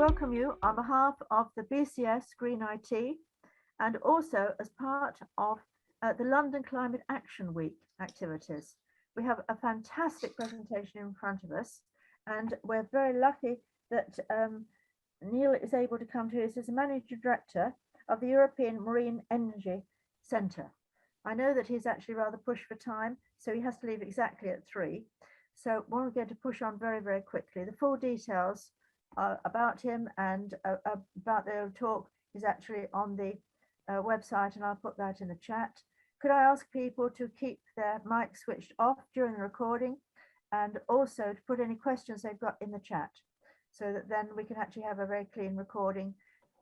welcome you on behalf of the BCS Green IT and also as part of the London Climate Action Week activities. We have a fantastic presentation in front of us, and we're very lucky that Neil is able to come to us as the Managing Director of the European Marine Energy Centre. I know that he's actually rather pushed for time, so he has to leave exactly at 3. So we're going to push on very, very quickly. The full details about him and about the talk is actually on the website, and I'll put that in the chat. Could I ask people to keep their mic switched off during the recording, and also to put any questions they've got in the chat, so that then we can actually have a very clean recording.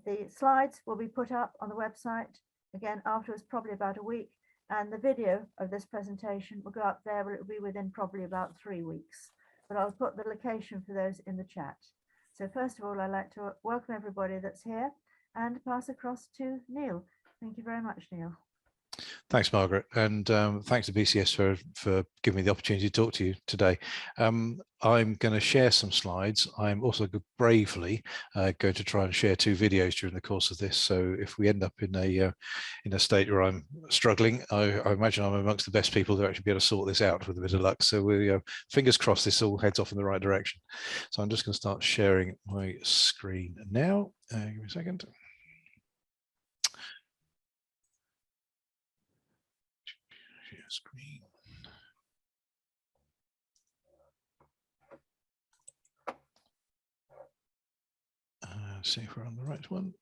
The slides will be put up on the website again afterwards, probably about a week, and the video of this presentation will go up there, but it will be within probably about 3 weeks. But I'll put the location for those in the chat. So first of all, I'd like to welcome everybody that's here and pass across to Neil. Thank you very much, Neil. Thanks, Margaret, and thanks to BCS for giving me the opportunity to talk to you today. I'm going to share some slides. I'm also bravely going to try and share 2 videos during the course of this. So if we end up in a state where I'm struggling, I imagine I'm amongst the best people to actually be able to sort this out with a bit of luck. So we fingers crossed this all heads off in the right direction. So I'm just going to start sharing my screen now. Give me a second. Screen. See if we're on the right one.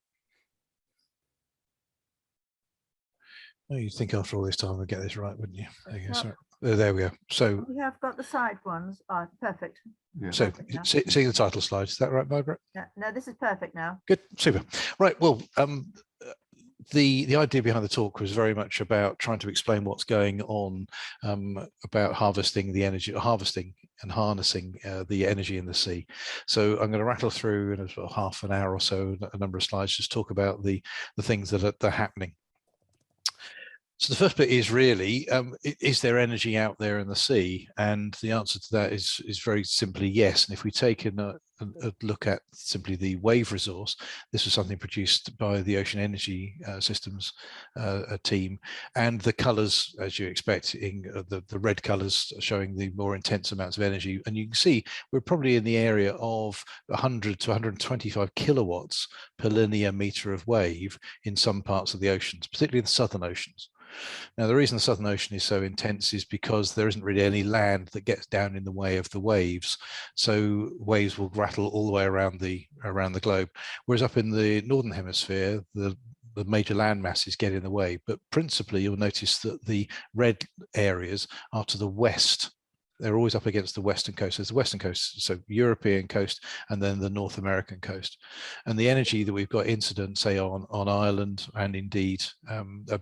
Oh, you'd think after all this time we'd get this right, wouldn't you? Sorry. There we go. So we have got the side ones. Oh, perfect. Yeah. So see the title slide. Is that right, Margaret? Yeah, no, this is perfect now. Good, super. Right. Well, the idea behind the talk was very much about trying to explain what's going on about harvesting the energy, harvesting and harnessing the energy in the sea. So I'm going to rattle through in about half an hour or so a number of slides, just talk about the things that are happening. So the first bit is really, is there energy out there in the sea? And the answer to that is very simply yes. And if we take a look at simply the wave resource, this was something produced by the Ocean Energy Systems team, and the colours, as you expect, in the red colours showing the more intense amounts of energy. And you can see we're probably in the area of 100 to 125 kilowatts per linear metre of wave in some parts of the oceans, particularly the southern oceans. Now, the reason the Southern Ocean is so intense is because there isn't really any land that gets down in the way of the waves. So waves will rattle all the way around the globe. Whereas up in the Northern Hemisphere, the major land masses get in the way. But principally, you'll notice that the red areas are to the west. They're always up against the western coast. There's the western coast, so European coast, and then the North American coast. And the energy that we've got incident, say on Ireland and indeed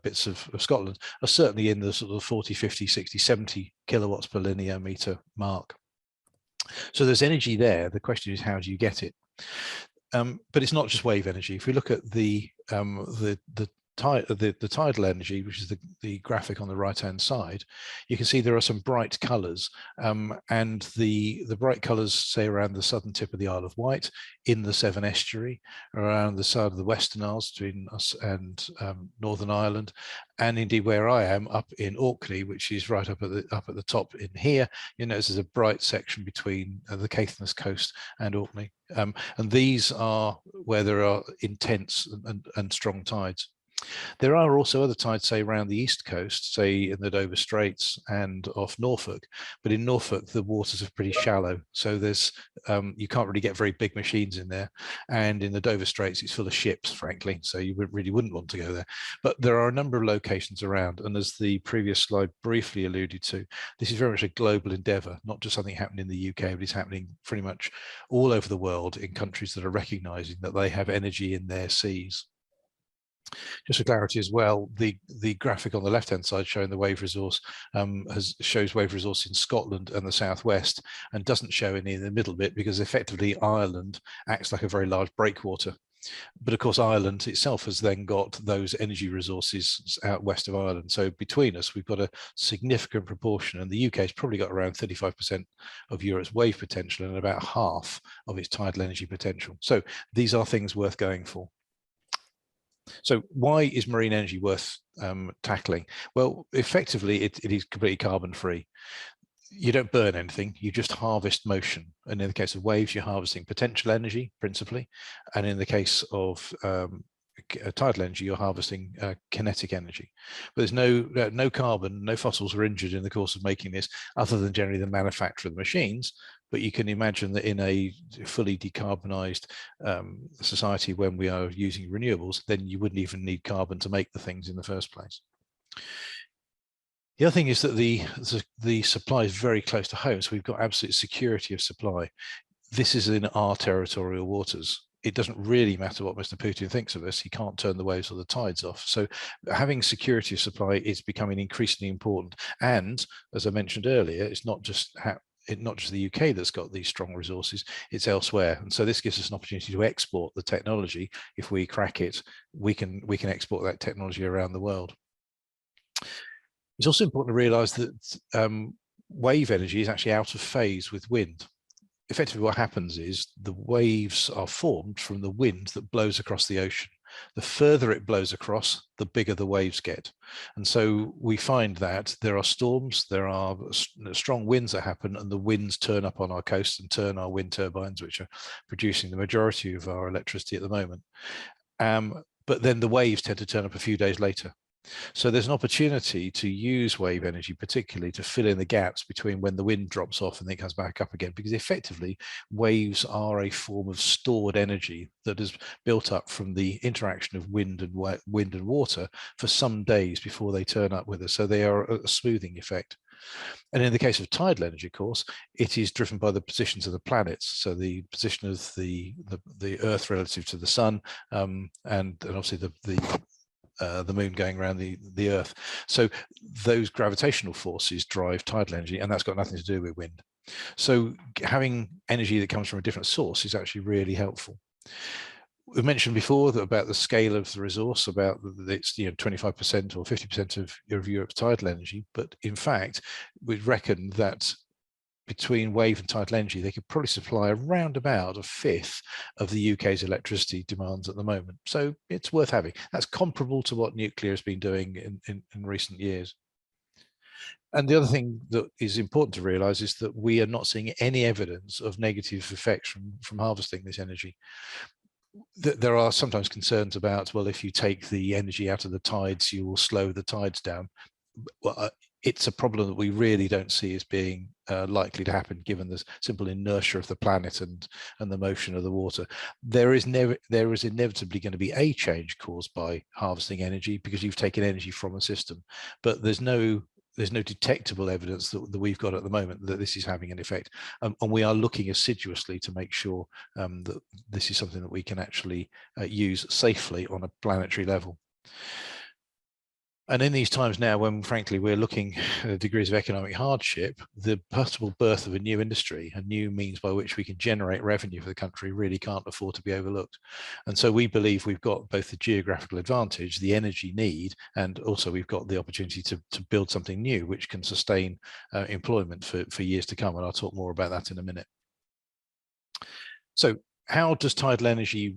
bits of Scotland, are certainly in the sort of 40, 50, 60, 70 kilowatts per linear meter mark. So there's energy there. The question is, how do you get it? But it's not just wave energy. If we look at the tidal energy, which is the graphic on the right hand side, you can see there are some bright colors, and the bright colors, say around the southern tip of the Isle of Wight, in the Severn estuary, around the side of the Western Isles between us and Northern Ireland, and indeed where I am up in Orkney, which is right up at the top in here. You notice there's a bright section between the Caithness coast and Orkney, and these are where there are intense and strong tides. There are also other tides, say around the east coast, say in the Dover Straits and off Norfolk, but in Norfolk the waters are pretty shallow, so there's you can't really get very big machines in there, and in the Dover Straits it's full of ships, frankly, so you really wouldn't want to go there. But there are a number of locations around, and as the previous slide briefly alluded to, this is very much a global endeavour, not just something happening in the UK, but it's happening pretty much all over the world in countries that are recognising that they have energy in their seas. Just for clarity as well, the graphic on the left-hand side showing the wave resource shows wave resource in Scotland and the southwest, and doesn't show any in the middle bit because effectively Ireland acts like a very large breakwater. But of course, Ireland itself has then got those energy resources out west of Ireland. So between us, we've got a significant proportion, and the UK has probably got around 35% of Europe's wave potential and about half of its tidal energy potential. So these are things worth going for. So why is marine energy worth tackling? Well, effectively, it is completely carbon free. You don't burn anything, you just harvest motion. And in the case of waves, you're harvesting potential energy principally. And in the case of tidal energy, you're harvesting kinetic energy. But there's no carbon, no fossils were injured in the course of making this, other than generally the manufacture of the machines. But you can imagine that in a fully decarbonized society, when we are using renewables, then you wouldn't even need carbon to make the things in the first place. The other thing is that the supply is very close to home, so we've got absolute security of supply. This is in our territorial waters. It doesn't really matter what Mr. Putin thinks of us. He can't turn the waves or the tides off. So having security of supply is becoming increasingly important. And as I mentioned earlier, it's not just the UK that's got these strong resources, it's elsewhere. And so this gives us an opportunity to export the technology. If we crack it, we can export that technology around the world. It's also important to realize that wave energy is actually out of phase with wind. Effectively, what happens is the waves are formed from the wind that blows across the ocean. The further it blows across, the bigger the waves get. And so we find that there are storms, there are strong winds that happen, and the winds turn up on our coast and turn our wind turbines, which are producing the majority of our electricity at the moment. But then the waves tend to turn up a few days later. So there's an opportunity to use wave energy, particularly to fill in the gaps between when the wind drops off and then comes back up again, because effectively waves are a form of stored energy that is built up from the interaction of wind and water for some days before they turn up with us. So they are a smoothing effect. And in the case of tidal energy, of course, it is driven by the positions of the planets. So the position of the Earth relative to the sun, and obviously the moon going around the Earth. So those gravitational forces drive tidal energy, and that's got nothing to do with wind. So having energy that comes from a different source is actually really helpful. We mentioned before that about the scale of the resource, about it's 25% or 50% of Europe's tidal energy, but in fact, we reckon that between wave and tidal energy, they could probably supply around about a fifth of the UK's electricity demands at the moment. So it's worth having. That's comparable to what nuclear has been doing in recent years. And the other thing that is important to realize is that we are not seeing any evidence of negative effects from harvesting this energy. There are sometimes concerns about, well, if you take the energy out of the tides, you will slow the tides down. Well, it's a problem that we really don't see as being likely to happen, given the simple inertia of the planet and the motion of the water. There is inevitably going to be a change caused by harvesting energy, because you've taken energy from a system, but there's no detectable evidence that we've got at the moment that this is having an effect. And we are looking assiduously to make sure that this is something that we can actually use safely on a planetary level. And in these times now, when frankly we're looking at degrees of economic hardship, the possible birth of a new industry, a new means by which we can generate revenue for the country, really can't afford to be overlooked. And so we believe we've got both the geographical advantage, the energy need, and also we've got the opportunity to build something new which can sustain employment for years to come. And I'll talk more about that in a minute. So how does tidal energy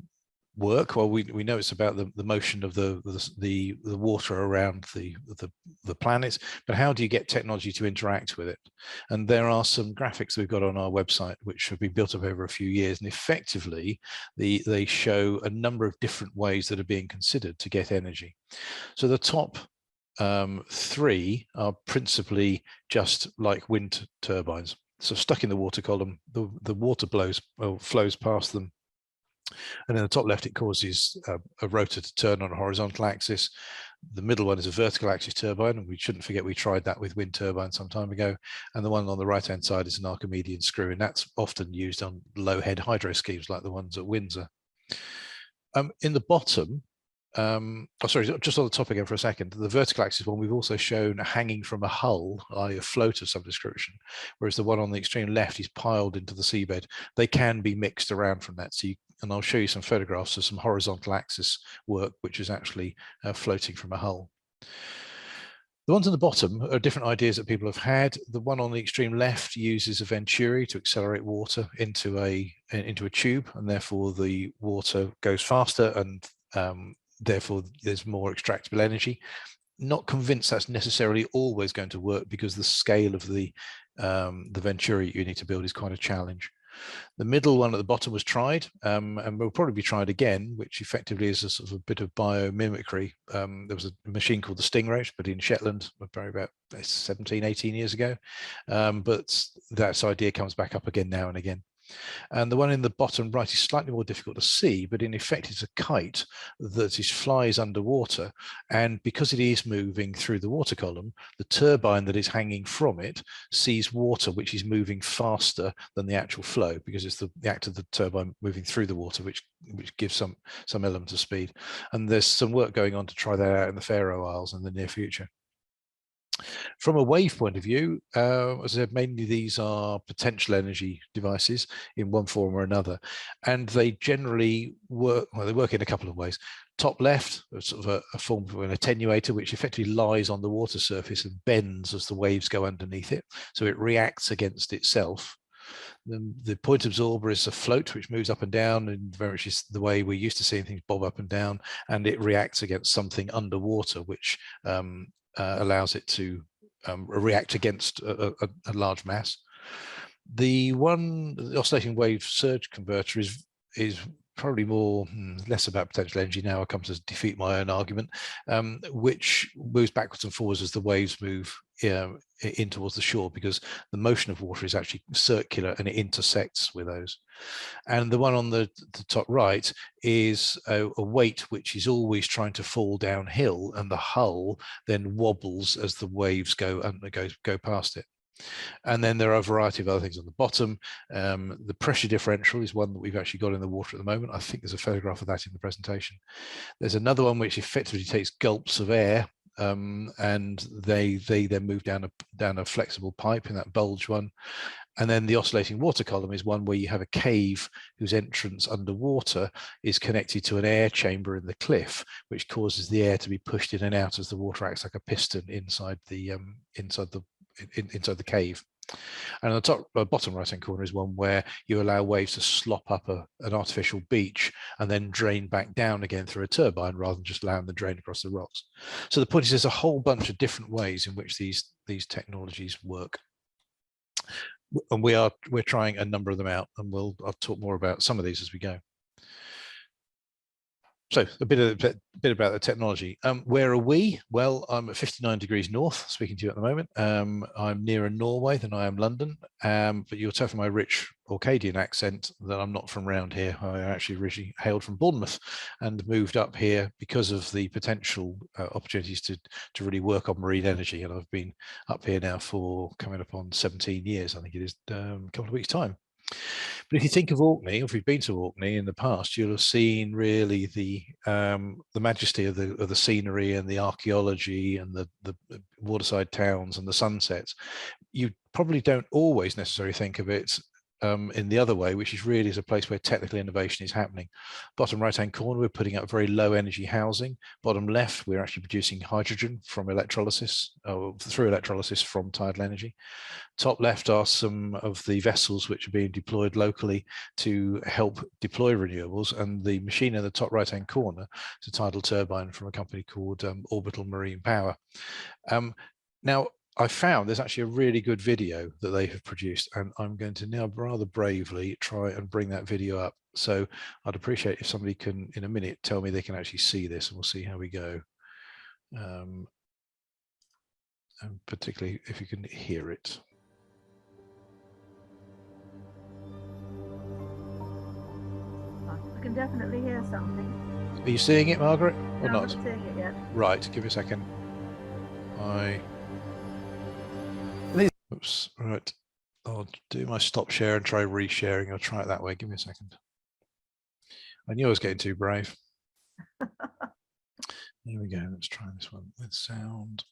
work? Well, we know it's about the motion of the water around the planet, but how do you get technology to interact with it? And there are some graphics we've got on our website which have been built up over a few years, and effectively they show a number of different ways that are being considered to get energy. So the top three are principally just like wind turbines. So stuck in the water column, the water flows past them. And in the top left, it causes a rotor to turn on a horizontal axis. The middle one is a vertical axis turbine, and we shouldn't forget we tried that with wind turbines some time ago. And the one on the right-hand side is an Archimedean screw, and that's often used on low-head hydro schemes like the ones at Windsor. In the bottom, oh, sorry, just on the top again for a second. The vertical axis one we've also shown hanging from a hull, i.e. a float of some description, whereas the one on the extreme left is piled into the seabed. They can be mixed around from that. So and I'll show you some photographs of some horizontal axis work, which is actually floating from a hull. The ones on the bottom are different ideas that people have had. The one on the extreme left uses a venturi to accelerate water into a tube, and therefore the water goes faster, and therefore there's more extractable energy. Not convinced that's necessarily always going to work, because the scale of the venturi you need to build is quite a challenge. The middle one at the bottom was tried, and will probably be tried again, which effectively is a sort of a bit of biomimicry. There was a machine called the Stingrays, but in Shetland, probably about 17, 18 years ago. But that idea comes back up again now and again. And the one in the bottom right is slightly more difficult to see, but in effect it's a kite that flies underwater, and because it is moving through the water column, the turbine that is hanging from it sees water which is moving faster than the actual flow, because it's the act of the turbine moving through the water which gives some element of speed. And there's some work going on to try that out in the Faroe Isles in the near future. From a wave point of view, as I said, mainly these are potential energy devices in one form or another, and they generally work, well, they work in a couple of ways. Top left, sort of a form of an attenuator, which effectively lies on the water surface and bends as the waves go underneath it, so it reacts against itself. The point absorber is a float which moves up and down, and very much is the way we're used to seeing things bob up and down, and it reacts against something underwater, which allows it to react against a large mass. The oscillating wave surge converter is probably less about potential energy now. I come to defeat my own argument, which moves backwards and forwards as the waves move in towards the shore, because the motion of water is actually circular and it intersects with those. And the one on the top right is a weight which is always trying to fall downhill, and the hull then wobbles as the waves go past it. And then there are a variety of other things on the bottom. The pressure differential is one that we've actually got in the water at the moment. I think there's a photograph of that in the presentation. There's another one which effectively takes gulps of air, and they then move down a flexible pipe in that bulge one. And then the oscillating water column is one where you have a cave whose entrance underwater is connected to an air chamber in the cliff, which causes the air to be pushed in and out as the water acts like a piston inside the cave. And on the top bottom right hand corner is one where you allow waves to slop up an artificial beach and then drain back down again through a turbine, rather than just allowing the drain across the rocks. So the point is, there's a whole bunch of different ways in which these technologies work, and we're trying a number of them out, and I'll talk more about some of these as we go. So a bit about the technology. Where are we? Well, I'm at 59 degrees north, speaking to you at the moment. I'm nearer Norway than I am London, but you'll tell from my rich Orcadian accent that I'm not from around here. I actually originally hailed from Bournemouth and moved up here because of the potential opportunities to really work on marine energy. And I've been up here now for coming up on 17 years, I think it is, a couple of weeks' time. But if you think of Orkney, or if you've been to Orkney in the past, you'll have seen really the majesty of the scenery and the archaeology and the waterside towns and the sunsets. You probably don't always necessarily think of it in the other way, which is really as a place where technical innovation is happening. Bottom right hand corner, we're putting up very low energy housing. Bottom left, we're actually producing hydrogen from electrolysis, through electrolysis from tidal energy. Top left are some of the vessels which are being deployed locally to help deploy renewables, and the machine in the top right hand corner is a tidal turbine from a company called Orbital Marine Power. Now, I found there's actually a really good video that they have produced, and I'm going to now rather bravely try and bring that video up. So I'd appreciate if somebody can, in a minute, tell me they can actually see this, and we'll see how we go. And particularly if you can hear it. I can definitely hear something. Are you seeing it, Margaret, or No, not? I'm not seeing it yet. Right, give me a second. Oops, right. I'll do my stop share and try resharing. I'll try it that way. Give me a second. I knew I was getting too brave. Here we go. Let's try this one with sound.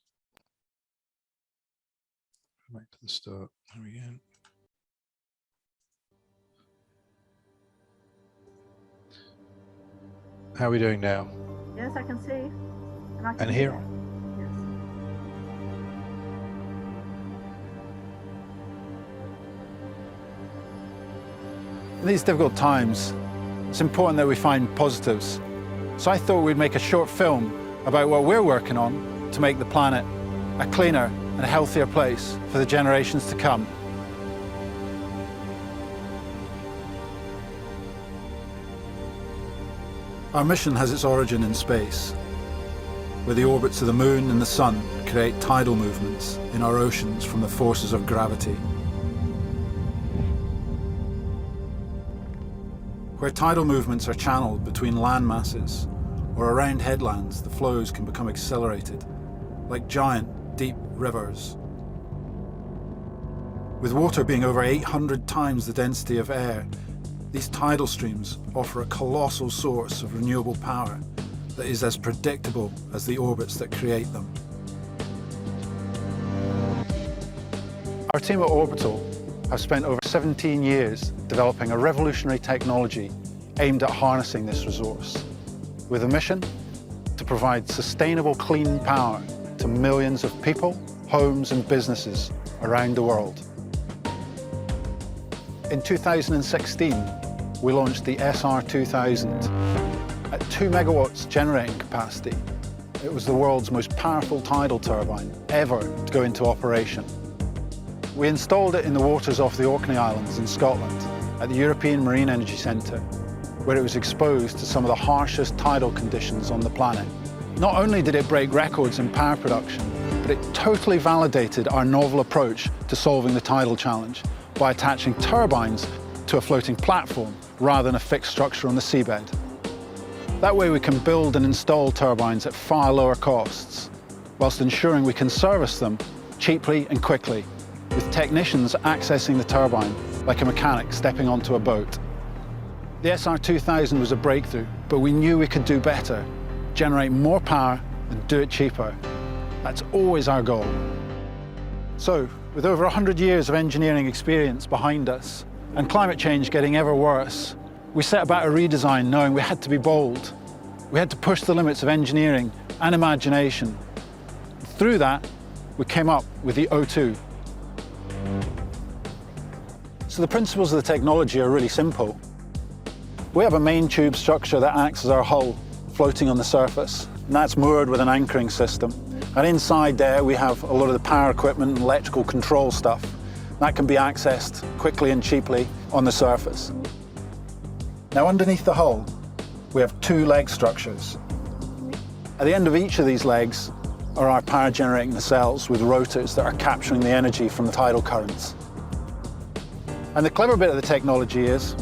Back to the start. There we go. How are we doing now? Yes, I can see. And I can hear. Yes. In these difficult times, it's important that we find positives. So I thought we'd make a short film about what we're working on to make the planet a cleaner and a healthier place for the generations to come. Our mission has its origin in space, where the orbits of the Moon and the Sun create tidal movements in our oceans from the forces of gravity. Where tidal movements are channeled between land masses or around headlands, the flows can become accelerated, like giant, deep rivers. With water being over 800 times the density of air, these tidal streams offer a colossal source of renewable power that is as predictable as the orbits that create them. Our team at Orbital have spent over 17 years developing a revolutionary technology aimed at harnessing this resource, with a mission to provide sustainable clean power to millions of people, homes and businesses around the world. In 2016, we launched the SR2000 at 2 megawatts generating capacity. It was the world's most powerful tidal turbine ever to go into operation. We installed it in the waters off the Orkney Islands in Scotland at the European Marine Energy Centre, where it was exposed to some of the harshest tidal conditions on the planet. Not only did it break records in power production, but it totally validated our novel approach to solving the tidal challenge by attaching turbines to a floating platform rather than a fixed structure on the seabed. That way we can build and install turbines at far lower costs, whilst ensuring we can service them cheaply and quickly, with technicians accessing the turbine like a mechanic stepping onto a boat. The SR2000 was a breakthrough, but we knew we could do better, generate more power and do it cheaper. That's always our goal. So, with over 100 years of engineering experience behind us, and climate change getting ever worse, we set about a redesign knowing we had to be bold. We had to push the limits of engineering and imagination. Through that, we came up with the O2. So the principles of the technology are really simple. We have a main tube structure that acts as our hull, floating on the surface, and that's moored with an anchoring system. And inside there, we have a lot of the power equipment and electrical control stuff. That can be accessed quickly and cheaply on the surface. Now, underneath the hull, we have 2 leg structures. At the end of each of these legs are our power generating nacelles with rotors that are capturing the energy from the tidal currents. And the clever bit of the technology is,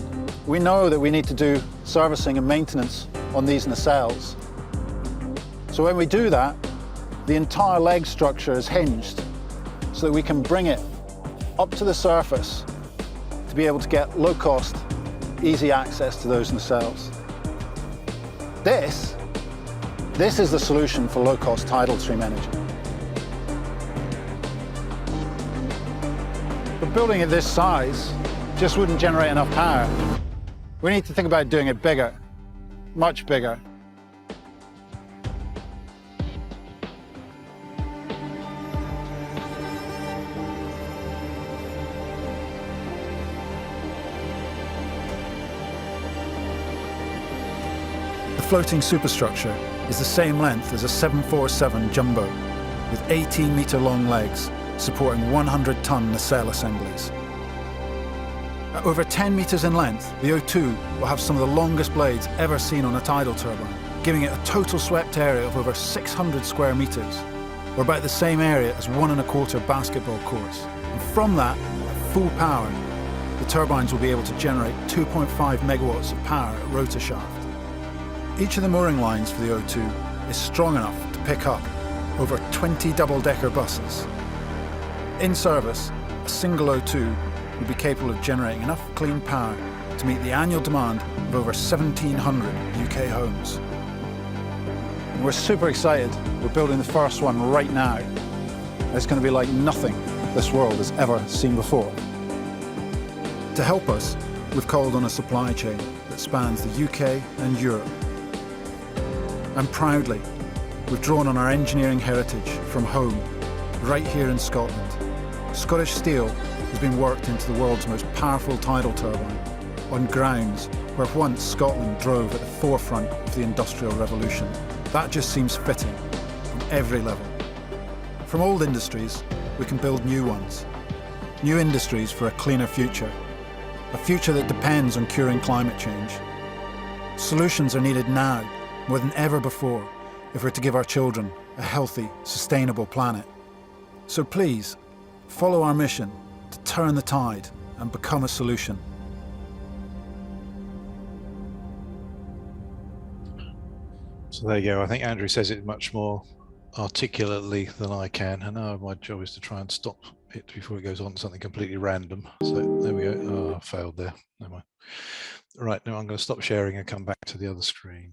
we know that we need to do servicing and maintenance on these nacelles. So when we do that, the entire leg structure is hinged so that we can bring it up to the surface to be able to get low-cost, easy access to those nacelles. This is the solution for low-cost tidal stream energy. But building it this size just wouldn't generate enough power. We need to think about doing it bigger, much bigger. The floating superstructure is the same length as a 747 jumbo, with 18-metre-long legs supporting 100-ton nacelle assemblies. At over 10 metres in length, the O2 will have some of the longest blades ever seen on a tidal turbine, giving it a total swept area of over 600 square metres, or about the same area as 1 1/4 basketball courts. And from that, at full power, the turbines will be able to generate 2.5 megawatts of power at rotor shaft. Each of the mooring lines for the O2 is strong enough to pick up over 20 double-decker buses. In service, a single O2 will be capable of generating enough clean power to meet the annual demand of over 1,700 UK homes. We're super excited. We're building the first one right now. It's going to be like nothing this world has ever seen before. To help us, we've called on a supply chain that spans the UK and Europe. And proudly, we've drawn on our engineering heritage from home, right here in Scotland. Scottish steel has been worked into the world's most powerful tidal turbine on grounds where once Scotland drove at the forefront of the Industrial Revolution. That just seems fitting on every level. From old industries, we can build new ones. New industries for a cleaner future. A future that depends on curing climate change. Solutions are needed now, more than ever before, if we're to give our children a healthy, sustainable planet. So please, follow our mission to turn the tide and become a solution. So there you go. I think Andrew says it much more articulately than I can, and now my job is to try and stop it before it goes on to something completely random. So there we go. Oh, I failed there. Never mind. Right, now I'm going to stop sharing and come back to the other screen.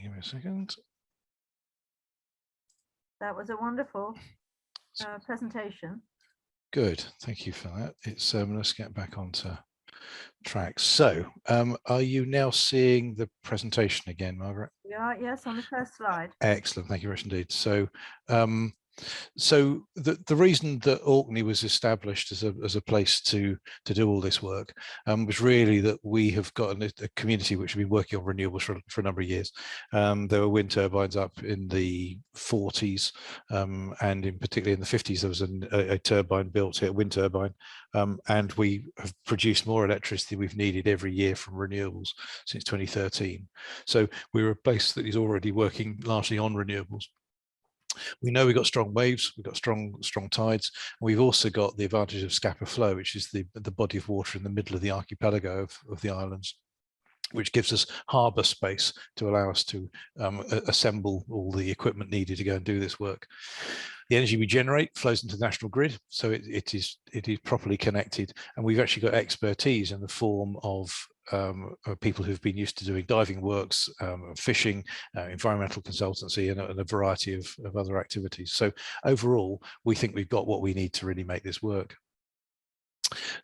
Give me a second. That was a wonderful presentation. Good, thank you for that. It's let's get back onto track. So are you now seeing the presentation again, Margaret? We are, yes, on the first slide. Excellent, thank you very much indeed. So the reason that Orkney was established as a place to do all this work was really that we have got a community which have been working on renewables for a number of years. There were wind turbines up in the 40s, and in particularly in the 50s there was a turbine built here, a wind turbine, and we have produced more electricity we've needed every year from renewables since 2013. So we're a place that is already working largely on renewables. We know we've got strong waves, we've got strong tides, and we've also got the advantage of scapa flow, which is the body of water in the middle of the archipelago of the islands, which gives us harbour space to allow us to assemble all the equipment needed to go and do this work. The energy we generate flows into the national grid, so it is properly connected, and we've actually got expertise in the form of people who've been used to doing diving works, fishing, environmental consultancy, and a variety of other activities. So overall, we think we've got what we need to really make this work.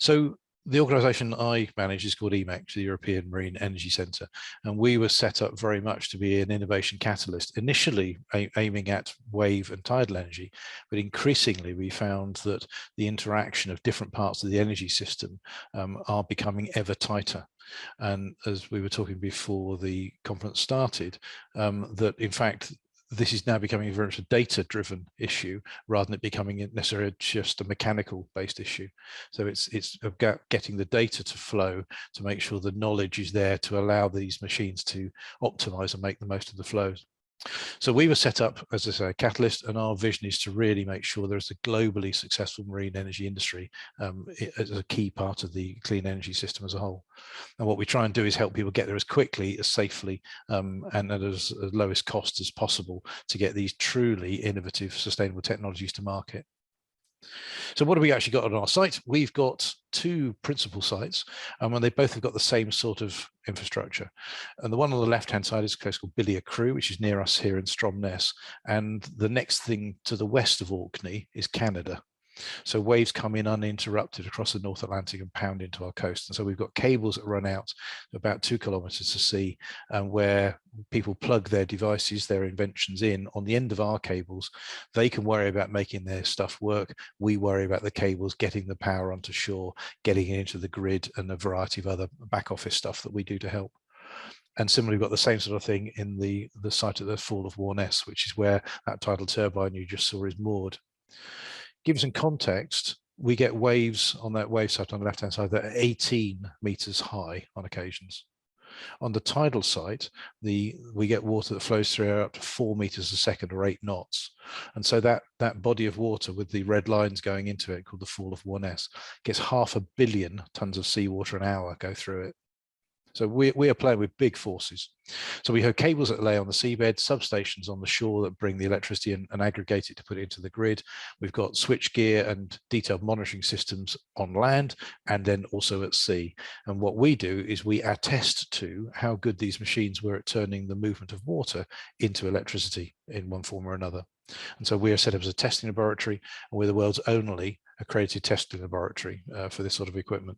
So the organisation I manage is called Emacs, the European Marine Energy Centre, and we were set up very much to be an innovation catalyst, initially aiming at wave and tidal energy, but increasingly we found that the interaction of different parts of the energy system are becoming ever tighter. And as we were talking before the conference started, that in fact this is now becoming very much a data-driven issue rather than it becoming necessarily just a mechanical-based issue. So it's about getting the data to flow to make sure the knowledge is there to allow these machines to optimize and make the most of the flows. So we were set up, as I say, a catalyst, and our vision is to really make sure there's a globally successful marine energy industry as a key part of the clean energy system as a whole. And what we try and do is help people get there as quickly, as safely, and at as lowest cost as possible to get these truly innovative, sustainable technologies to market. So what have we actually got on our site? We've got two principal sites, and they both have got the same sort of infrastructure. And the one on the left-hand side is a place called Billia Crew, which is near us here in Stromness. And the next thing to the west of Orkney is Canada. So waves come in uninterrupted across the North Atlantic and pound into our coast. And so we've got cables that run out about 2 kilometers to sea, and where people plug their devices, their inventions in on the end of our cables. They can worry about making their stuff work. We worry about the cables, getting the power onto shore, getting it into the grid, and a variety of other back office stuff that we do to help. And similarly, we've got the same sort of thing in the site of the Fall of Warness, which is where that tidal turbine you just saw is moored. Give you some context, we get waves on that wave site on the left-hand side that are 18 meters high on occasions. On the tidal site, we get water that flows through up to 4 meters a second or 8 knots. And so that body of water with the red lines going into it, called the Fall of Warness, gets 500 million tons of seawater an hour go through it. So we are playing with big forces. So we have cables that lay on the seabed, substations on the shore that bring the electricity and aggregate it to put it into the grid. We've got switchgear and detailed monitoring systems on land and then also at sea. And what we do is we attest to how good these machines were at turning the movement of water into electricity in one form or another. And so we are set up as a testing laboratory, and we're the world's only accredited testing laboratory for this sort of equipment.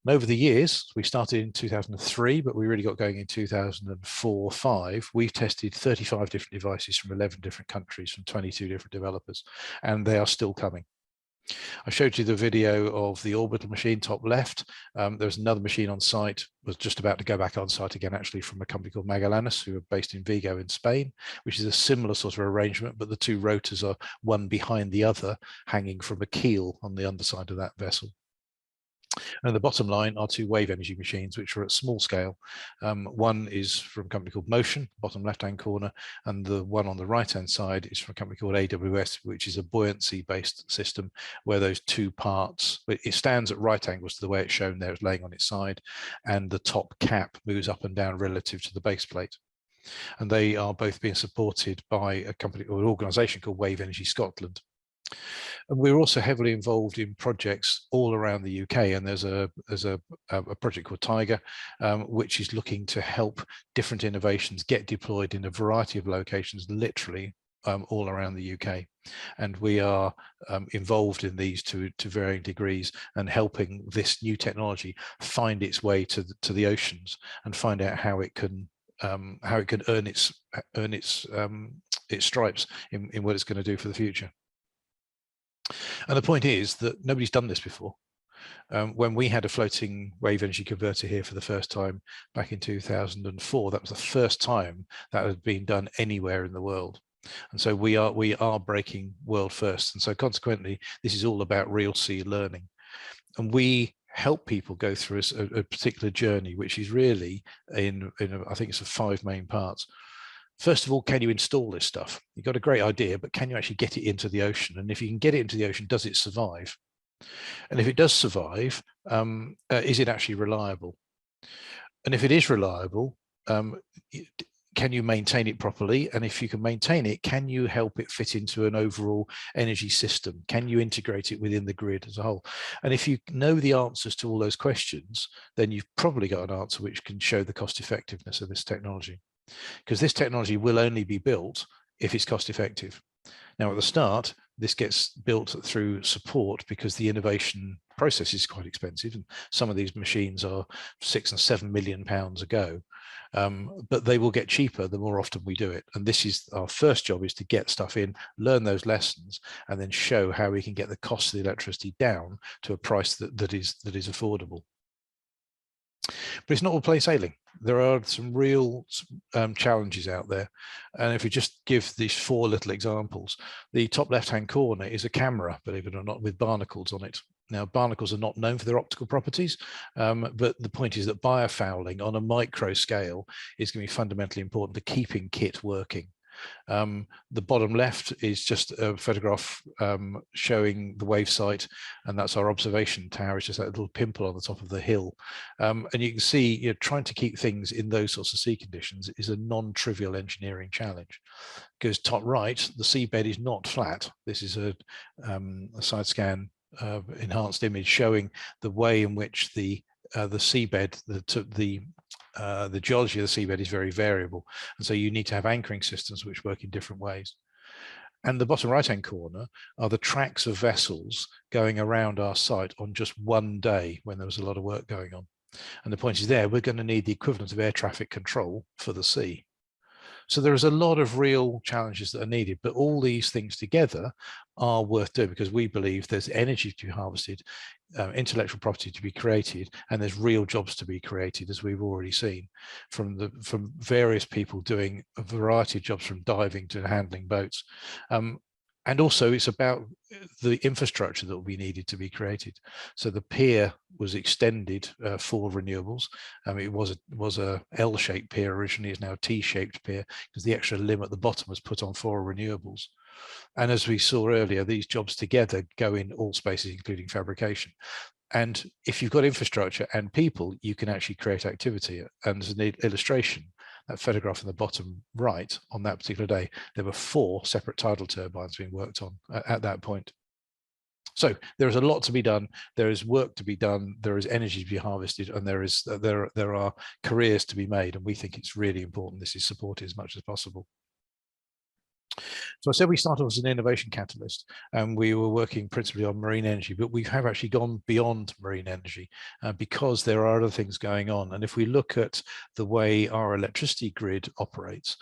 And over the years, we started in 2003, but we really got going in 2004-05. We've tested 35 different devices from 11 different countries, from 22 different developers, and they are still coming. I showed you the video of the orbital machine top left. There's another machine on site, was just about to go back on site again, actually, from a company called Magallanes, who are based in Vigo in Spain, which is a similar sort of arrangement, but the two rotors are one behind the other, hanging from a keel on the underside of that vessel. And the bottom line are two wave energy machines, which are at small scale. One is from a company called Motion, bottom left-hand corner, and the one on the right-hand side is from a company called AWS, which is a buoyancy-based system where those two parts, it stands at right angles to the way it's shown there, it's laying on its side, and the top cap moves up and down relative to the base plate. And they are both being supported by a company or an organisation called Wave Energy Scotland. And we're also heavily involved in projects all around the UK, and there's a project called Tiger, which is looking to help different innovations get deployed in a variety of locations, literally all around the UK. And we are involved in these to varying degrees, and helping this new technology find its way to the oceans and find out how it can earn its stripes in what it's going to do for the future. And the point is that nobody's done this before. When we had a floating wave energy converter here for the first time back in 2004, that was the first time that had been done anywhere in the world. And so we are breaking world first. And so consequently, this is all about real sea learning. And we help people go through a particular journey, which is really in I think it's 5 main parts. First of all, can you install this stuff? You've got a great idea, but can you actually get it into the ocean? And if you can get it into the ocean, does it survive? And if it does survive, is it actually reliable? And if it is reliable, can you maintain it properly? And if you can maintain it, can you help it fit into an overall energy system? Can you integrate it within the grid as a whole? And if you know the answers to all those questions, then you've probably got an answer which can show the cost effectiveness of this technology. Because this technology will only be built if it's cost effective. Now, at the start, this gets built through support because the innovation process is quite expensive, and some of these machines are £6 and £7 million a go. But they will get cheaper the more often we do it. And this is our first job, is to get stuff in, learn those lessons, and then show how we can get the cost of the electricity down to a price that is affordable. But it's not all plain sailing. There are some real challenges out there. And if we just give these 4 little examples, the top left-hand corner is a camera, believe it or not, with barnacles on it. Now, barnacles are not known for their optical properties, but the point is that biofouling on a micro scale is going to be fundamentally important to keeping kit working. The bottom left is just a photograph showing the wave site, and that's our observation tower. It's just that little pimple on the top of the hill, and you can see, trying to keep things in those sorts of sea conditions is a non-trivial engineering challenge. Because top right, the seabed is not flat. This is a side scan enhanced image showing the way in which the seabed, the geology of the seabed is very variable, and so you need to have anchoring systems which work in different ways. And the bottom right hand corner are the tracks of vessels going around our site on just one day when there was a lot of work going on. And the point is there, we're going to need the equivalent of air traffic control for the sea. So there is a lot of real challenges that are needed, but all these things together are worth doing, because we believe there's energy to be harvested, intellectual property to be created, and there's real jobs to be created, as we've already seen from various people doing a variety of jobs, from diving to handling boats. And also it's about the infrastructure that will be needed to be created. So the pier was extended for renewables. It was a L-shaped pier originally, is now a T-shaped pier, because the extra limb at the bottom was put on for renewables. And as we saw earlier, these jobs together go in all spaces, including fabrication. And if you've got infrastructure and people, you can actually create activity. And as an illustration, that photograph in the bottom right, on that particular day, there were 4 separate tidal turbines being worked on at that point. So there is a lot to be done. There is work to be done. There is energy to be harvested, and there are careers to be made. And we think it's really important this is supported as much as possible. So I said we started as an innovation catalyst, and we were working principally on marine energy, but we have actually gone beyond marine energy because there are other things going on. And if we look at the way our electricity grid operates,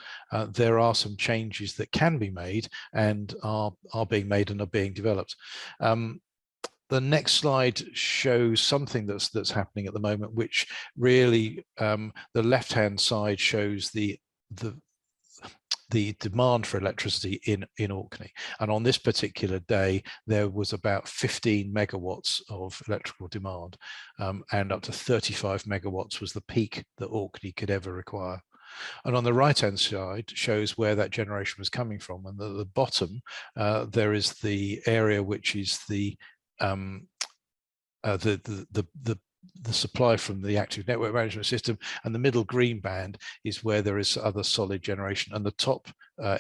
there are some changes that can be made and are being made and are being developed. The next slide shows something that's happening at the moment, which really the left-hand side shows the demand for electricity in Orkney. And on this particular day, there was about 15 megawatts of electrical demand, and up to 35 megawatts was the peak that Orkney could ever require. And on the right-hand side shows where that generation was coming from. And at the bottom, there is the area which is the supply from the active network management system, and the middle green band is where there is other solid generation, and the top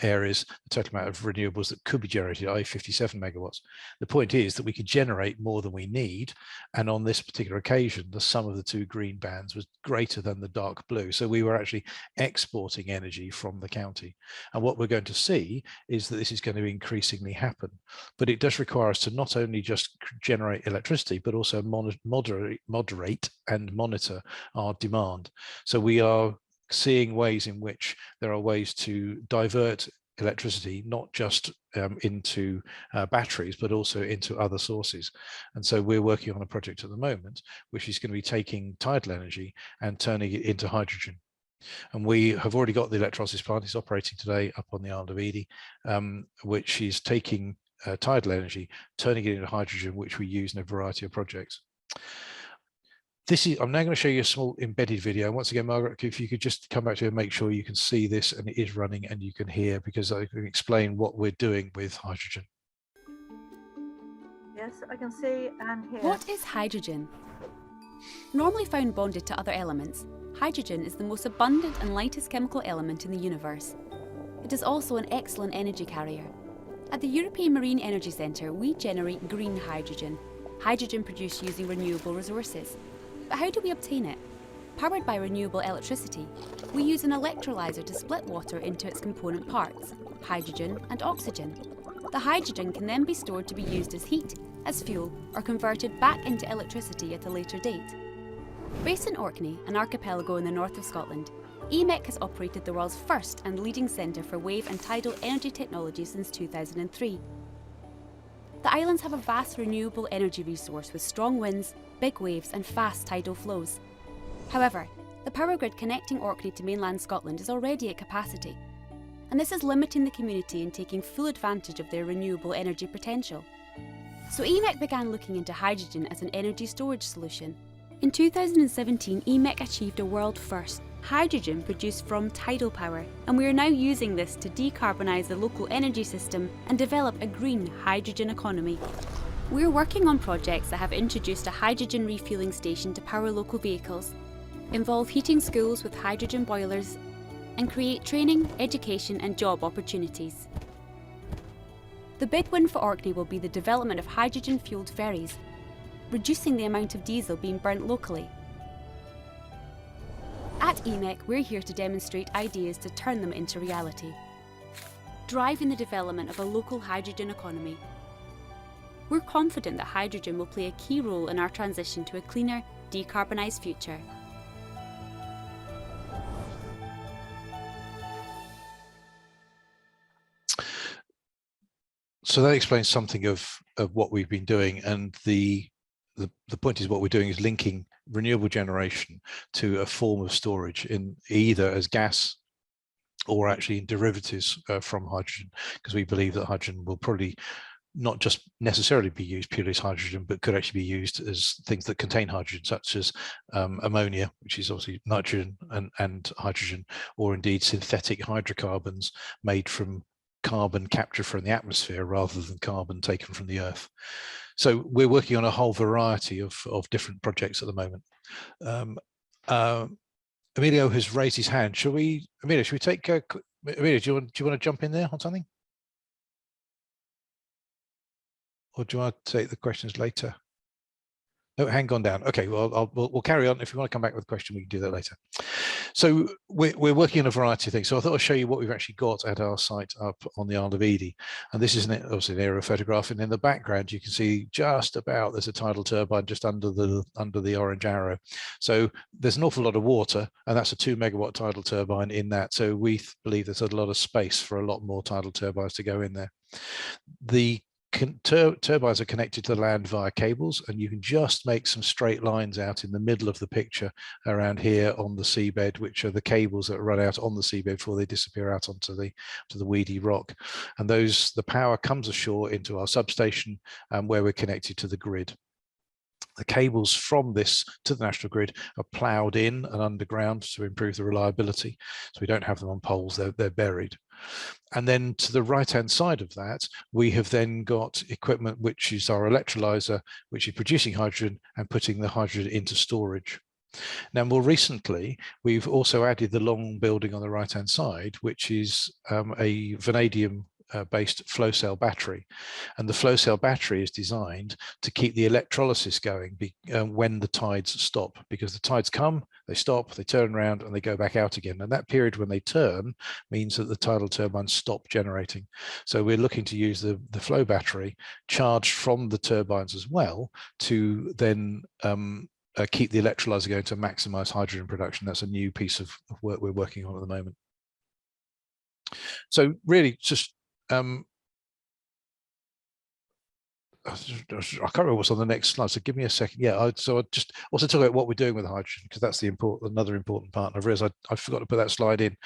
areas, the total amount of renewables that could be generated, i.e. 57 megawatts. The point is that we could generate more than we need, and on this particular occasion, the sum of the 2 green bands was greater than the dark blue. So we were actually exporting energy from the county. And what we're going to see is that this is going to increasingly happen. But it does require us to not only just generate electricity, but also moderate and monitor our demand. So we are seeing ways in which there are ways to divert electricity, not just into batteries, but also into other sources. And so we're working on a project at the moment, which is going to be taking tidal energy and turning it into hydrogen. And we have already got the electrolysis plant. It's operating today up on the Isle of Ely, which is taking tidal energy, turning it into hydrogen, which we use in a variety of projects. I'm now going to show you a small embedded video. Once again, Margaret, if you could just come back to it and make sure you can see this and it is running and you can hear, because I can explain what we're doing with hydrogen. Yes, I can see and hear. What is hydrogen? Normally found bonded to other elements, hydrogen is the most abundant and lightest chemical element in the universe. It is also an excellent energy carrier. At the European Marine Energy Centre, we generate green hydrogen, hydrogen produced using renewable resources. But how do we obtain it? Powered by renewable electricity, we use an electrolyser to split water into its component parts, hydrogen and oxygen. The hydrogen can then be stored to be used as heat, as fuel, or converted back into electricity at a later date. Based in Orkney, an archipelago in the north of Scotland, EMEC has operated the world's first and leading centre for wave and tidal energy technology since 2003. The islands have a vast renewable energy resource with strong winds, big waves and fast tidal flows. However, the power grid connecting Orkney to mainland Scotland is already at capacity, and this is limiting the community in taking full advantage of their renewable energy potential. So EMEC began looking into hydrogen as an energy storage solution. In 2017, EMEC achieved a world first, hydrogen produced from tidal power, and we are now using this to decarbonise the local energy system and develop a green hydrogen economy. We're working on projects that have introduced a hydrogen refuelling station to power local vehicles, involve heating schools with hydrogen boilers, and create training, education and job opportunities. The big win for Orkney will be the development of hydrogen-fuelled ferries, reducing the amount of diesel being burnt locally. At EMEC, we're here to demonstrate ideas to turn them into reality, driving the development of a local hydrogen economy. We're confident that hydrogen will play a key role in our transition to a cleaner, decarbonised future. So that explains something of what we've been doing, and the point is what we're doing is linking renewable generation to a form of storage in either as gas or actually in derivatives from hydrogen, because we believe that hydrogen will probably not just necessarily be used purely as hydrogen, but could actually be used as things that contain hydrogen, such as ammonia, which is obviously nitrogen and hydrogen, or indeed synthetic hydrocarbons made from carbon captured from the atmosphere rather than carbon taken from the earth. So we're working on a whole variety of different projects at the moment. Emilio has raised his hand. Emilio, should we take, Emilio, do you want to jump in there on something? Or do you want to take the questions later? No, hang on down. Okay, well, we'll carry on. If you want to come back with a question, we can do that later. So we're working on a variety of things. So I thought I'd show you what we've actually got at our site up on the Isle of Ely. And this is obviously an aerial photograph. And in the background, you can see just about, there's a tidal turbine just under the orange arrow. So there's an awful lot of water, and that's a 2 megawatt tidal turbine in that. So we believe there's a lot of space for a lot more tidal turbines to go in there. The turbines are connected to the land via cables, and you can just make some straight lines out in the middle of the picture around here on the seabed, which are the cables that run out on the seabed before they disappear out onto the weedy rock. And the power comes ashore into our substation, where we're connected to the grid. The cables from this to the national grid are ploughed in and underground to improve the reliability. So we don't have them on poles, they're buried. And then to the right-hand side of that, we have then got equipment, which is our electrolyzer, which is producing hydrogen and putting the hydrogen into storage. Now, more recently, we've also added the long building on the right-hand side, which is a vanadium based flow cell battery, and the flow cell battery is designed to keep the electrolysis going when the tides stop, because the tides come, they stop, they turn around and they go back out again, and that period when they turn means that the tidal turbines stop generating. So we're looking to use the flow battery charged from the turbines as well to then keep the electrolyzer going to maximize hydrogen production. That's a new piece of work we're working on at the moment. So really just I can't remember what's on the next slide, so give me a second. Yeah, so I just also talk about what we're doing with hydrogen, because that's another important part. And I've realized I forgot to put that slide in.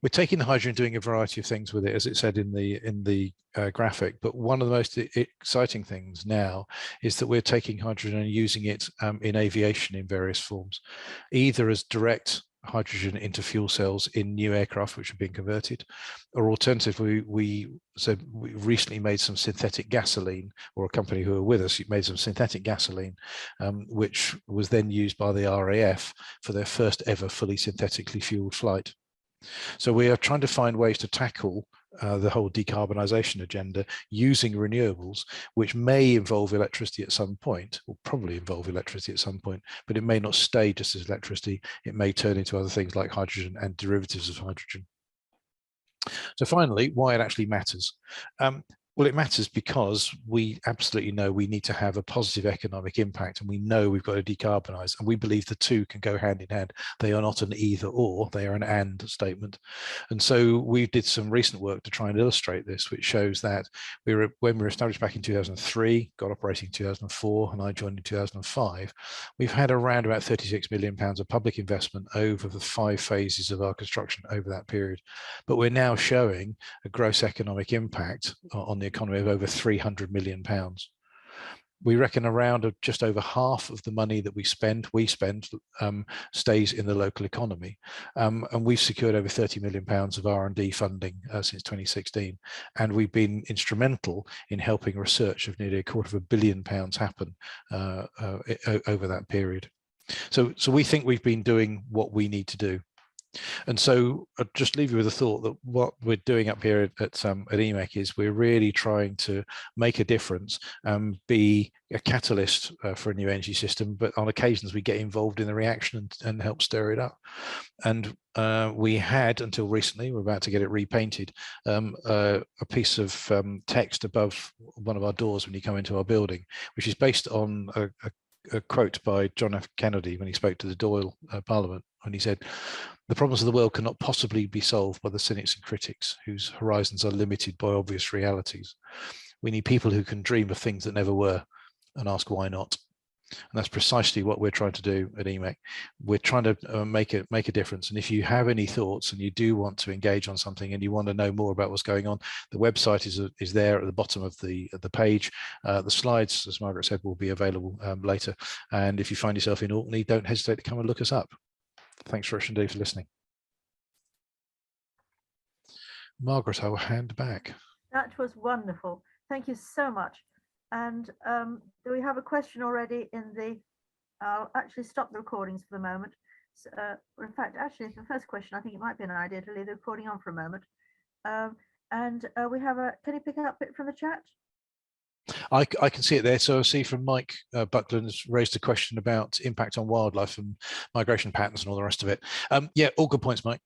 We're taking the hydrogen, doing a variety of things with it, as it said in the graphic. But one of the most exciting things now is that we're taking hydrogen and using it in aviation in various forms, either as direct hydrogen into fuel cells in new aircraft which are being converted, or alternatively we recently made some synthetic gasoline, or a company who are with us made some synthetic gasoline, which was then used by the RAF for their first ever fully synthetically fueled flight. So we are trying to find ways to tackle the whole decarbonisation agenda using renewables, which may involve electricity at some point, or probably involve electricity at some point, but it may not stay just as electricity. It may turn into other things like hydrogen and derivatives of hydrogen. So finally, why it actually matters. Well, it matters because we absolutely know we need to have a positive economic impact, and we know we've got to decarbonise, and we believe the two can go hand in hand. They are not an either or, they are an and statement. And so we did some recent work to try and illustrate this, which shows that when we were established back in 2003, got operating in 2004, and I joined in 2005, we've had around about £36 million of public investment over the 5 phases of our construction over that period. But we're now showing a gross economic impact on the economy of over £300 million. We reckon around just over half of the money that we spend stays in the local economy, and we've secured over £30 million of R&D funding since 2016, and we've been instrumental in helping research of nearly £250 million happen over that period. So we think we've been doing what we need to do. And so I'll just leave you with a thought that what we're doing up here at EMEC is we're really trying to make a difference and be a catalyst for a new energy system, but on occasions we get involved in the reaction and help stir it up. And we had, until recently, we're about to get it repainted, a piece of text above one of our doors when you come into our building, which is based on a quote by John F. Kennedy when he spoke to the Doyle Parliament, when he said, "The problems of the world cannot possibly be solved by the cynics and critics whose horizons are limited by obvious realities. We need people who can dream of things that never were and ask why not." And that's precisely what we're trying to do at EMEC. We're trying to make a difference. And if you have any thoughts and you do want to engage on something and you want to know more about what's going on, the website is there at the bottom of the page. The slides, as Margaret said, will be available later. And if you find yourself in Orkney, don't hesitate to come and look us up. Thanks very much for listening. Margaret, I will hand back. That was wonderful. Thank you so much. And do we have a question already in the, I'll actually stop the recordings for the moment. So, in fact, actually, the first question, I think it might be an idea to leave the recording on for a moment. And we have a, can you pick up it from the chat? I can see it there. So I see from Mike Buckland's raised a question about impact on wildlife and migration patterns and all the rest of it. Yeah, all good points, Mike.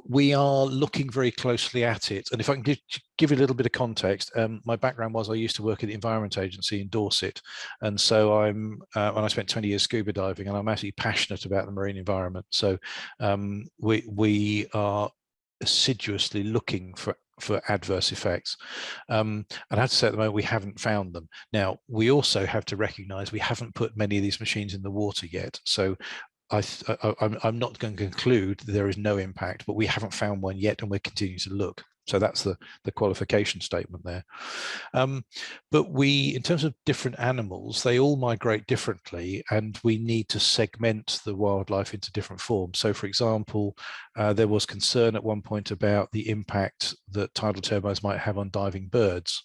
We are looking very closely at it. And if I can give you a little bit of context, my background was I used to work at the Environment Agency in Dorset. And so when I spent 20 years scuba diving, and I'm actually passionate about the marine environment. So we are assiduously looking for adverse effects. And I have to say at the moment we haven't found them. Now, we also have to recognize we haven't put many of these machines in the water yet. So I'm not going to conclude there is no impact, but we haven't found one yet and we're continuing to look. So that's the qualification statement there. But in terms of different animals, they all migrate differently, and we need to segment the wildlife into different forms. So, for example, there was concern at one point about the impact that tidal turbines might have on diving birds.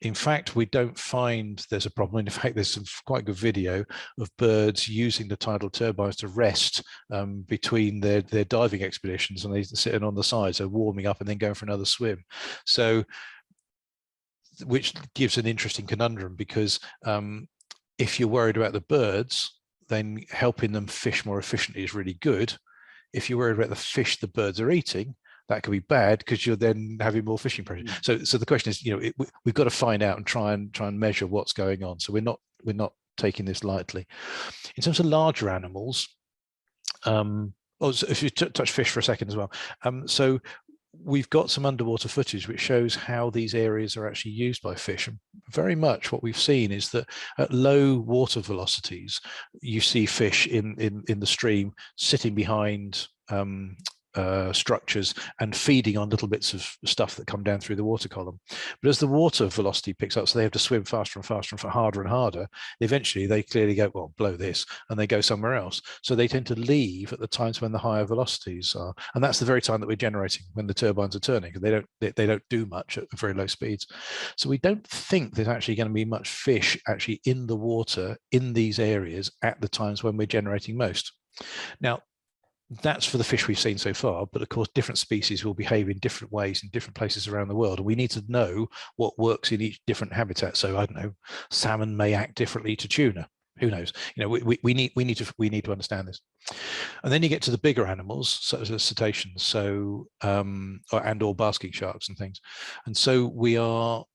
In fact, we don't find there's a problem. In fact, there's some quite good video of birds using the tidal turbines to rest between their diving expeditions, and they're sitting on the side, so warming up and then going for another swim. So, which gives an interesting conundrum, because if you're worried about the birds, then helping them fish more efficiently is really good. If you're worried about the fish the birds are eating, that could be bad because you're then having more fishing pressure. So the question is, we've got to find out and try and measure what's going on. So we're not taking this lightly. In terms of larger animals, so if you touch fish for a second as well. So we've got some underwater footage which shows how these areas are actually used by fish. And very much what we've seen is that at low water velocities, you see fish in the stream sitting behind structures and feeding on little bits of stuff that come down through the water column. But as the water velocity picks up, so they have to swim faster and faster and harder and harder, eventually they clearly go, well, blow this, and they go somewhere else. So they tend to leave at the times when the higher velocities are, and that's the very time that we're generating, when the turbines are turning. They don't do much at very low speeds. So we don't think there's actually going to be much fish actually in the water in these areas at the times when we're generating most. Now, that's for the fish we've seen so far, but of course different species will behave in different ways in different places around the world, and we need to know what works in each different habitat. So I don't know, salmon may act differently to tuna, who knows. We need to understand this. And then you get to the bigger animals such as cetaceans, so or basking sharks and things. And so we are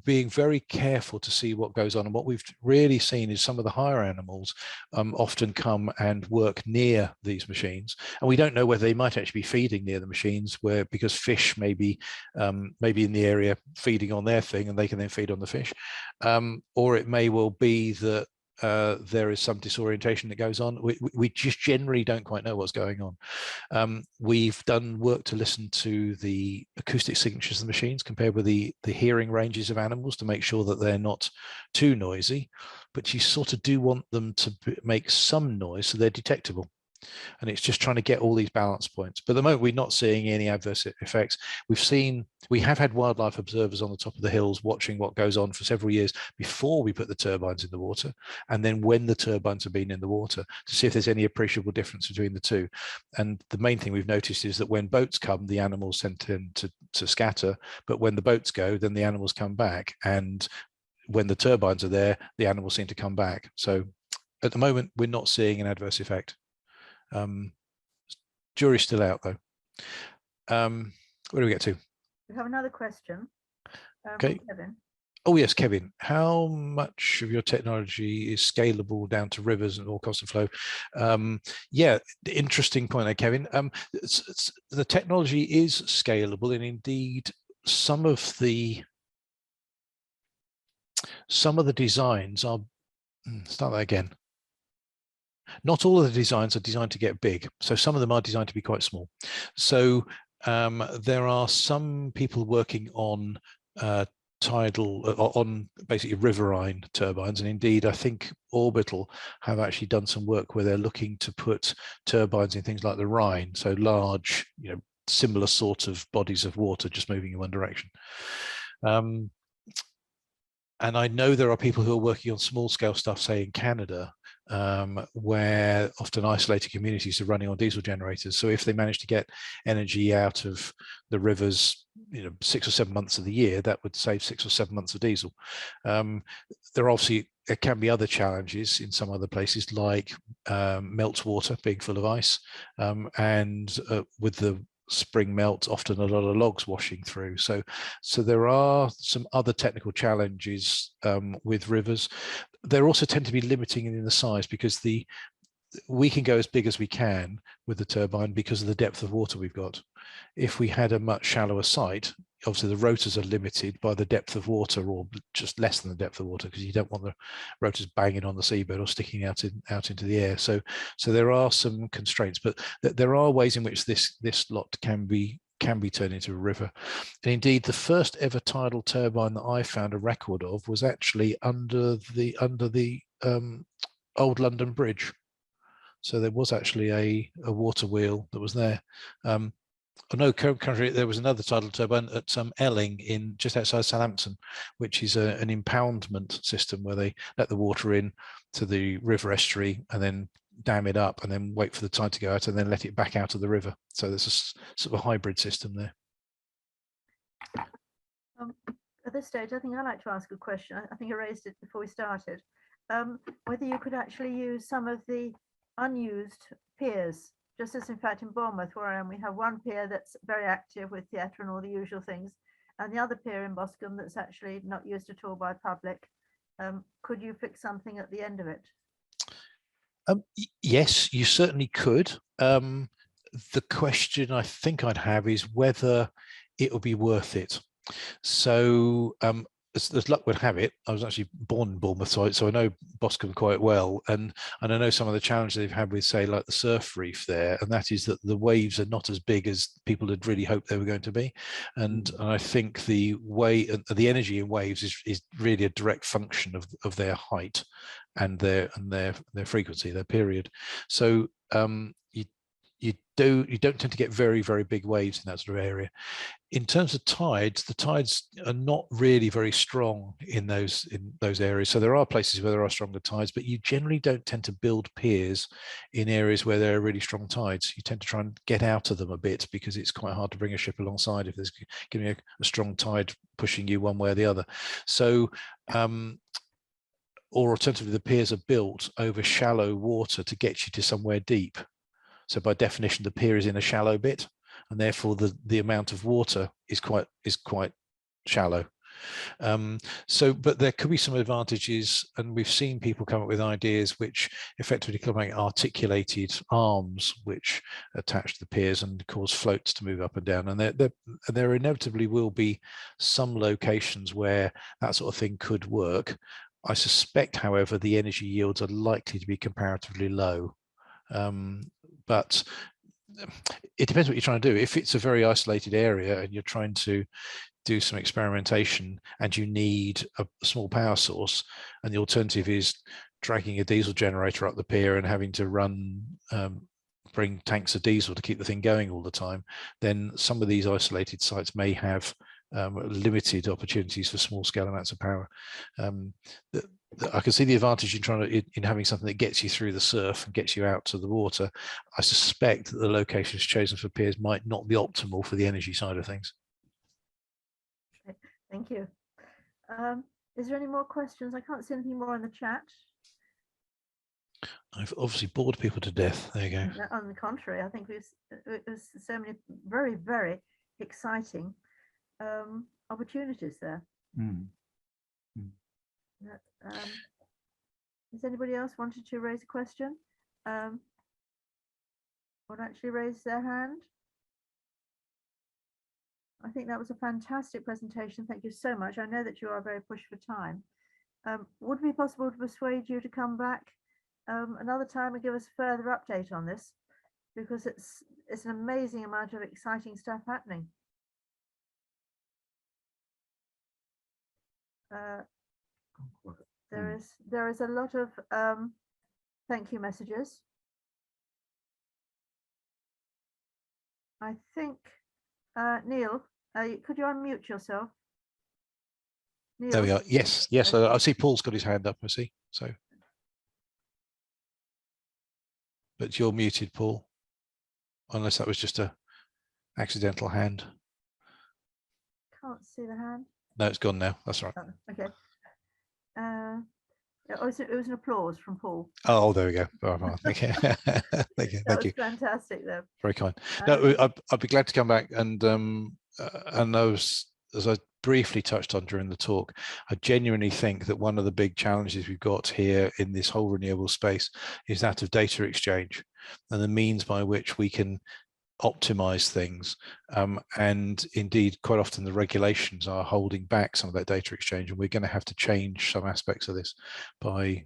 being very careful to see what goes on. And what we've really seen is some of the higher animals often come and work near these machines. And we don't know whether they might actually be feeding near the machines, because fish may be in the area feeding on their thing and they can then feed on the fish. Or it may well be that there is some disorientation that goes on. We just generally don't quite know what's going on. We've done work to listen to the acoustic signatures of the machines compared with the hearing ranges of animals to make sure that they're not too noisy, but you sort of do want them to make some noise so they're detectable. And it's just trying to get all these balance points. But at the moment, we're not seeing any adverse effects. We have had wildlife observers on the top of the hills watching what goes on for several years before we put the turbines in the water, and then when the turbines have been in the water, to see if there's any appreciable difference between the two. And the main thing we've noticed is that when boats come, the animals tend to scatter, but when the boats go, then the animals come back. And when the turbines are there, the animals seem to come back. So at the moment, we're not seeing an adverse effect. Jury's still out though. Where do we get to? We have another question. Okay. Kevin. Oh yes, Kevin. How much of your technology is scalable down to rivers and all constant flow? Yeah, interesting point there, Kevin. The technology is scalable, and indeed some of the designs are. Start that again. Not all of the designs are designed to get big. So some of them are designed to be quite small. So there are some people working on on basically riverine turbines. And indeed, I think Orbital have actually done some work where they're looking to put turbines in things like the Rhine. So large, similar sort of bodies of water just moving in one direction. And I know there are people who are working on small scale stuff, say in Canada, where often isolated communities are running on diesel generators. So if they manage to get energy out of the rivers, 6 or 7 months of the year, that would save 6 or 7 months of diesel. There can be other challenges in some other places, like meltwater being full of ice, and with the spring melt, often a lot of logs washing through. So there are some other technical challenges with rivers. There also tend to be limiting in the size, because we can go as big as we can with the turbine because of the depth of water we've got. If we had a much shallower site, obviously the rotors are limited by the depth of water, or just less than the depth of water, because you don't want the rotors banging on the seabed or sticking out into the air. So there are some constraints, but there are ways in which this lot can be turned into a river. And indeed, the first ever tidal turbine that I found a record of was actually under the old London Bridge. So there was actually a water wheel that was there. Currently there was another tidal turbine at Elling, in just outside Southampton, which is an impoundment system where they let the water in to the river estuary and then dam it up and then wait for the tide to go out and then let it back out of the river. So there's a sort of a hybrid system there. At this stage, I think I'd like to ask a question. I think I raised it before we started. Whether you could actually use some of the unused piers, just as in fact in Bournemouth, where I am, we have one pier that's very active with theatre and all the usual things, and the other pier in Boscombe that's actually not used at all by public. Could you fix something at the end of it? Yes, you certainly could. The question I think I'd have is whether it will be worth it. So as luck would have it, I was actually born in Bournemouth, so I know Boscombe quite well, and I know some of the challenges they've had with, say, like the surf reef there, and that is that the waves are not as big as people had really hoped they were going to be, and I think the energy in waves is really a direct function of their height and their frequency, their period. So you don't tend to get very, very big waves in that sort of area. In terms of tides, the tides are not really very strong in those areas. So there are places where there are stronger tides, but you generally don't tend to build piers in areas where there are really strong tides. You tend to try and get out of them a bit, because it's quite hard to bring a ship alongside if there's giving a strong tide pushing you one way or the other. So or alternatively, the piers are built over shallow water to get you to somewhere deep. So by definition, the pier is in a shallow bit, and therefore the amount of water is quite shallow. But there could be some advantages, and we've seen people come up with ideas which effectively come like articulated arms which attach to the piers and cause floats to move up and down. And there inevitably will be some locations where that sort of thing could work. I suspect, however, the energy yields are likely to be comparatively low. But it depends what you're trying to do. If it's a very isolated area and you're trying to do some experimentation and you need a small power source, and the alternative is dragging a diesel generator up the pier and having to bring tanks of diesel to keep the thing going all the time, then some of these isolated sites may have limited opportunities for small scale amounts of power. I can see the advantage in having something that gets you through the surf and gets you out to the water. I suspect that the locations chosen for piers might not be optimal for the energy side of things. Thank you. Is there any more questions? I can't see anything more in the chat. I've obviously bored people to death. There you go. On the contrary, I think it was so many very, very exciting opportunities there. Does anybody else wanted to raise a question? Or actually raise their hand? I think that was a fantastic presentation. Thank you so much. I know that you are very pushed for time. Would it be possible to persuade you to come back another time and give us a further update on this? Because it's an amazing amount of exciting stuff happening. There is a lot of thank you messages. I think Neil, could you unmute yourself? There we are. Yes, yes. Okay. I see Paul's got his hand up. I see. So, but you're muted, Paul, unless that was just a accidental hand. Can't see the hand. No, it's gone now. That's right. Oh, okay. It was an applause from Paul. Oh, there we go. Oh, thank you. Thank you. That was fantastic, though. Very kind. No, I'd be glad to come back and as I briefly touched on during the talk, I genuinely think that one of the big challenges we've got here in this whole renewable space is that of data exchange and the means by which we can optimize things, and indeed quite often the regulations are holding back some of that data exchange, and we're going to have to change some aspects of this by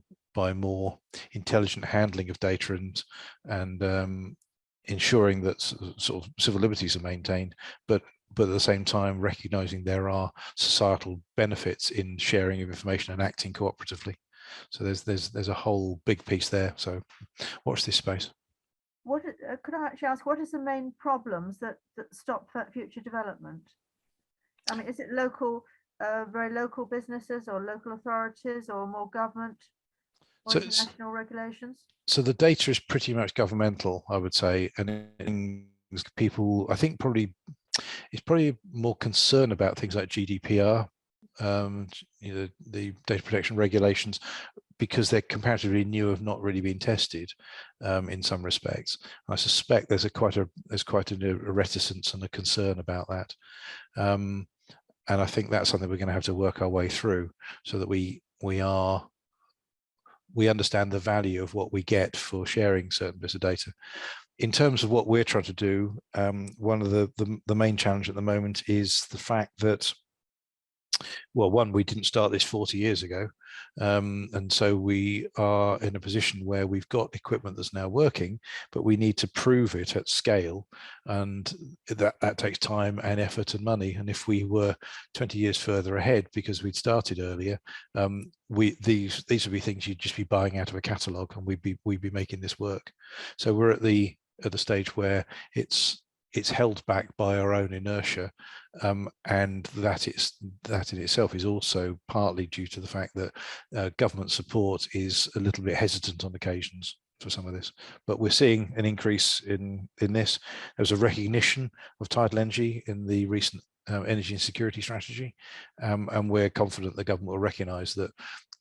more intelligent handling of data and ensuring that sort of civil liberties are maintained, but at the same time recognizing there are societal benefits in sharing of information and acting cooperatively. So there's a whole big piece there. So watch this space. What could I actually ask? What is the main problems that stop future development? I mean, is it local, very local businesses, or local authorities, or more government, or international regulations? So the data is pretty much governmental, I would say, and people, I think, it's probably more concerned about things like GDPR, the data protection regulations, because they're comparatively new, have not really been tested in some respects. I suspect there's quite a reticence and a concern about that, and I think that's something we're going to have to work our way through, so that we understand the value of what we get for sharing certain bits of data. In terms of what we're trying to do, one of the main challenge at the moment is the fact that, well, one, we didn't start this 40 years ago, and so we are in a position where we've got equipment that's now working, but we need to prove it at scale, and that takes time and effort and money. And if we were 20 years further ahead because we'd started earlier, these would be things you'd just be buying out of a catalogue, and we'd be making this work. So we're at the stage where it's held back by our own inertia, and that in itself is also partly due to the fact that government support is a little bit hesitant on occasions for some of this. But we're seeing an increase in this. There's a recognition of tidal energy in the recent energy and security strategy, and we're confident the government will recognise that,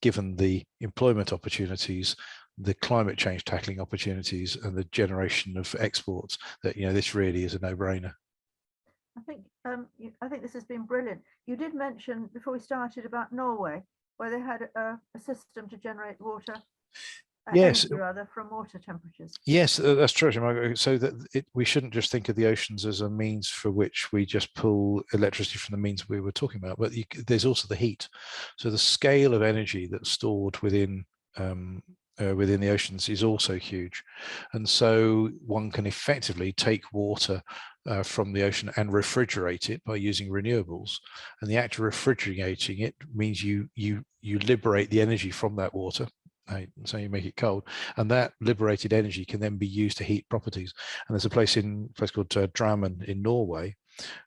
given the employment opportunities, the climate change tackling opportunities, and the generation of exports, that this really is a no-brainer. I think this has been brilliant. You did mention before we started about Norway, where they had a system to generate water. Yes, rather, from water temperatures. Yes, that's true. So that we shouldn't just think of the oceans as a means for which we just pull electricity from the means we were talking about, but there's also the heat. So the scale of energy that's stored within the oceans is also huge, and so one can effectively take water from the ocean and refrigerate it by using renewables, and the act of refrigerating it means you liberate the energy from that water. So you make it cold, and that liberated energy can then be used to heat properties. And there's a place called Drammen in Norway,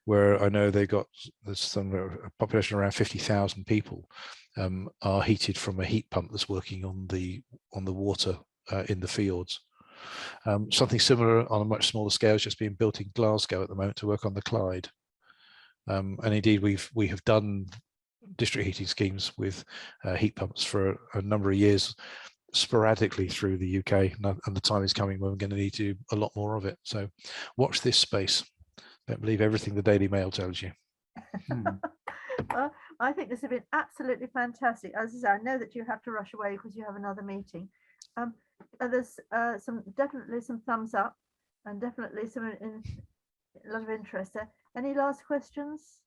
where I know there's a population around 50,000 people are heated from a heat pump that's working on the water in the fjords. Something similar on a much smaller scale is just being built in Glasgow at the moment to work on the Clyde. And indeed, we have done district heating schemes with heat pumps for a number of years, sporadically through the UK, and the time is coming when we're going to need to do a lot more of it. So watch this space. Don't believe everything the Daily Mail tells you. Well, I think this has been absolutely fantastic. As I say, I know that you have to rush away because you have another meeting. There's definitely some thumbs up, and definitely a lot of interest there. Any last questions?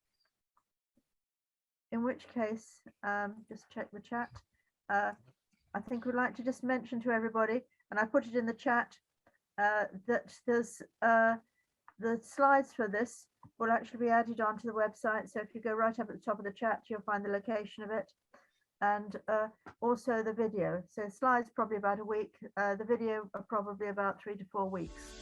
In which case, just check the chat. I think we'd like to just mention to everybody, and I put it in the chat, that there's the slides for this will actually be added onto the website. So if you go right up at the top of the chat, you'll find the location of it, and also the video. So slides probably about a week. The video are probably about 3 to 4 weeks.